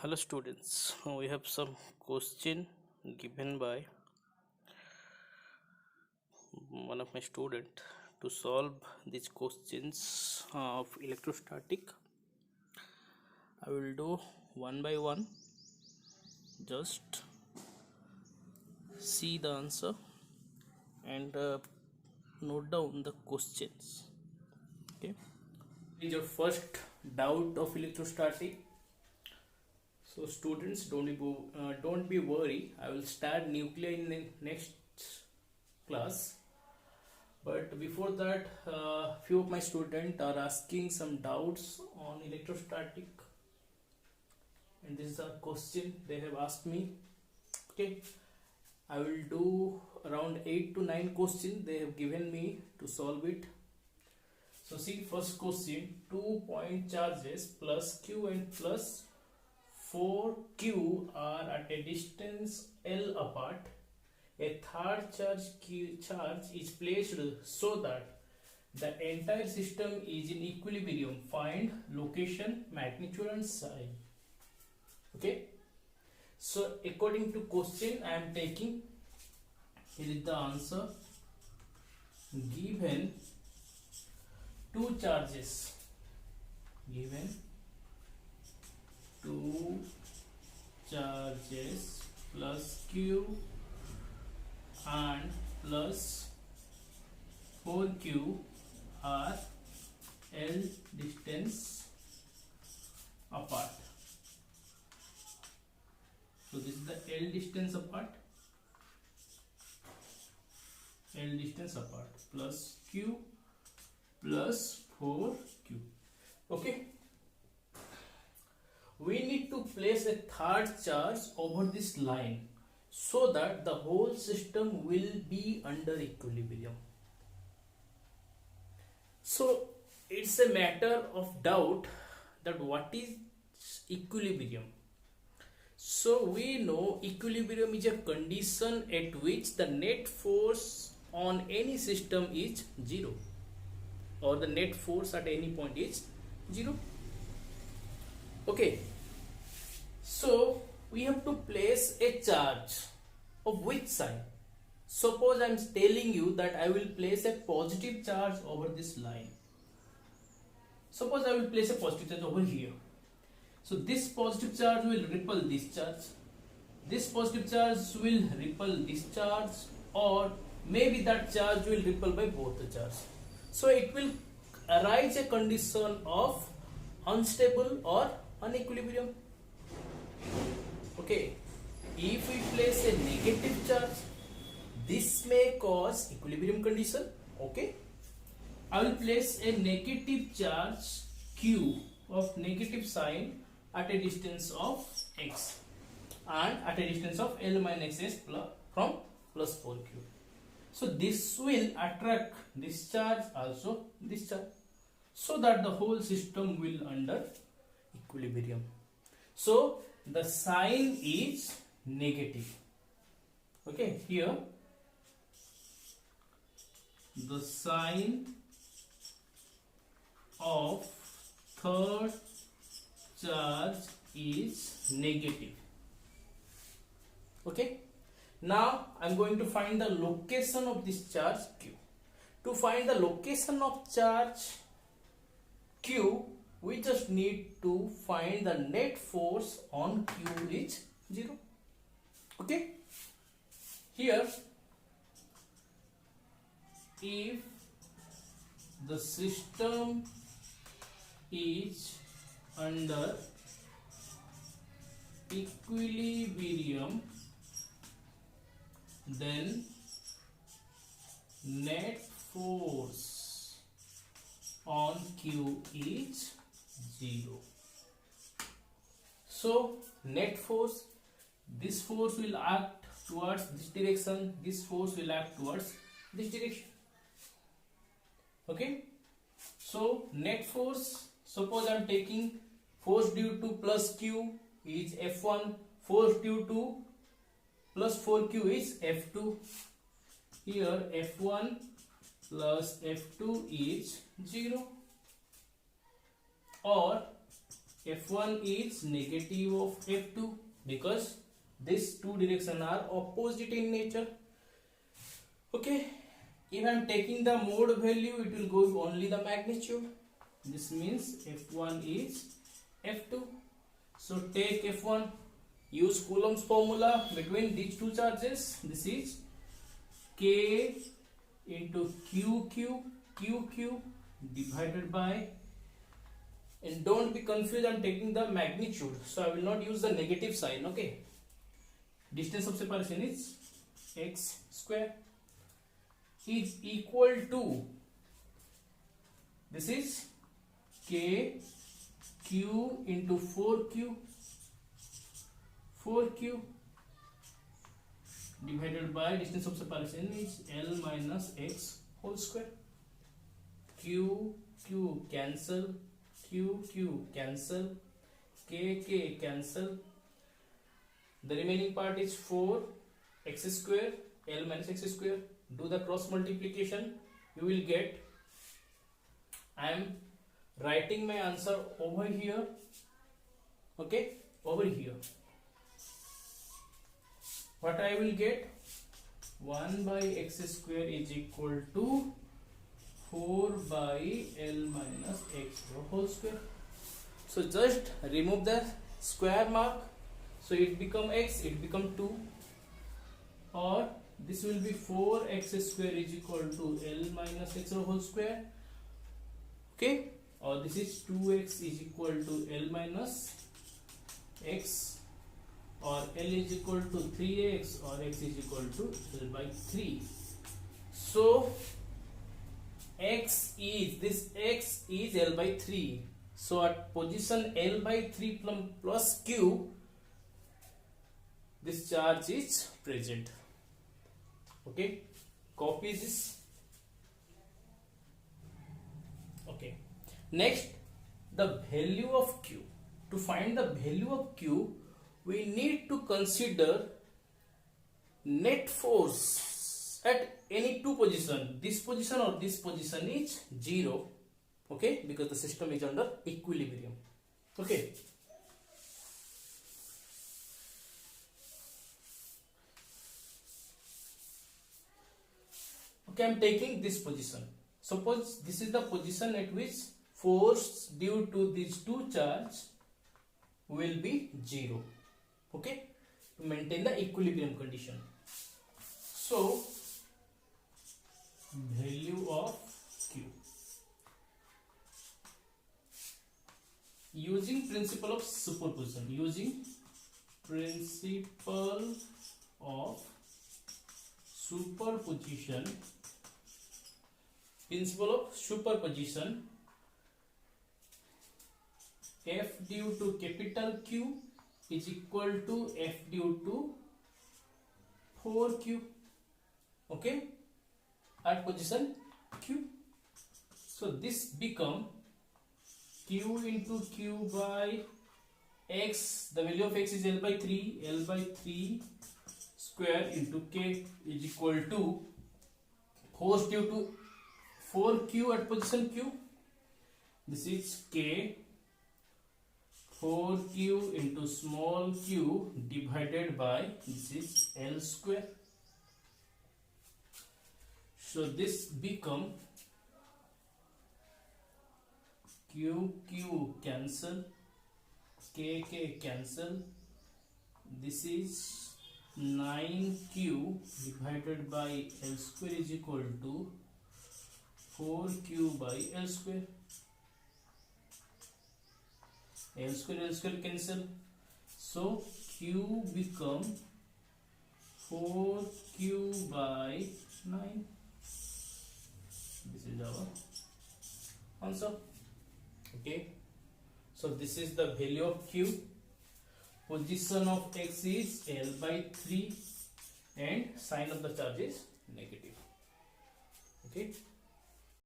Hello students, we have some question given by one of my student to solve these questions of electrostatic. I will do one by one, just see the answer and note down the questions. Okay, is your first doubt of electrostatic. So students, don't be worried. I will start nuclei in the next class. But before that, few of my students are asking some doubts on electrostatic, and this is a question they have asked me. Okay, I will do around 8 to 9 questions they have given me to solve it. So see, first question: 2 point charges plus q and plus 4q are at a distance L apart. A third charge is placed so that the entire system is in equilibrium. Find location, magnitude and sign. Okay, so according to question I am taking, here is the answer. Given two charges, plus q and plus 4q are L distance apart. So this is the L distance apart, plus q plus 4q. Okay, we need to place a third charge over this line so that the whole system will be under equilibrium. So it's a matter of doubt that what is equilibrium. So we know equilibrium is a condition at which the net force on any system is 0, or the net force at any point is 0. Okay, so we have to place a charge of which sign. Suppose I am telling you that I will place a positive charge over this line. Suppose I will place a positive charge over here. So this positive charge will repel this charge. This positive charge will repel this charge, or maybe that charge will repel by both the charges. So it will arise a condition of unstable or unequilibrium. Okay, if we place a negative charge, this may cause equilibrium condition. Okay, I will place a negative charge q of negative sign at a distance of x and at a distance of L minus s from plus 4q. So this will attract this charge, also this charge, so that the whole system will under equilibrium. So the sign is negative. Okay, here the sign of third charge is negative. Okay, now I am going to find the location of this charge q. To find the location of charge q, we just need to find the net force on q is 0. Okay, here if the system is under equilibrium, then net force on q is 0. So net force, this force will act towards this direction, this force will act towards this direction. Okay, so net force, suppose I am taking force due to plus q is F1, force due to plus 4q is F2. Here F1 plus F2 is 0, or F1 is negative of F2 because these two directions are opposite in nature. Okay, if I am taking the mode value, it will go only the magnitude. This means F1 is F2. So take F1, use Coulomb's formula between these two charges. This is K into QQ divided by, and don't be confused, I'm taking the magnitude, so I will not use the negative sign. Okay, distance of separation is x square is equal to, this is K Q into 4Q divided by distance of separation is L minus x whole square. Q cancel, Q cancel, K cancel. The remaining part is 4 x square L minus x square. Do the cross multiplication, you will get, I am writing my answer over here. Okay, over here what I will get, 1 by x square is equal to 4 by L minus x whole square. So just remove the square mark, so it become x, it become 2, or this will be 4x square is equal to L minus x whole square. Okay, or this is 2x is equal to L minus x, or L is equal to 3x, or x is equal to L by 3. So x is L by 3. So at position L by 3 plus Q, this charge is present. Okay, copy this. Okay, next, the value of Q. To find the value of Q, we need to consider net force at any two position. This position or this position is 0. Okay, because the system is under equilibrium. Okay, I am taking this position. Suppose this is the position at which force due to these two charges will be 0. Okay, to maintain the equilibrium condition. So value of Q using principle of superposition, principle of superposition, F due to capital Q is equal to F due to 4Q. Okay, at position Q. So this become Q into Q by X. The value of X is L by 3 square into K is equal to force due to 4Q at position Q. This is K 4Q into small q divided by, this is L square. So this become Q cancel, K cancel. This is 9Q divided by L square is equal to 4Q by L square. L square cancel. So Q become 4Q by 9. This is our answer. Okay. So this is the value of Q. Position of X is L by 3 and sign of the charge is negative. Okay.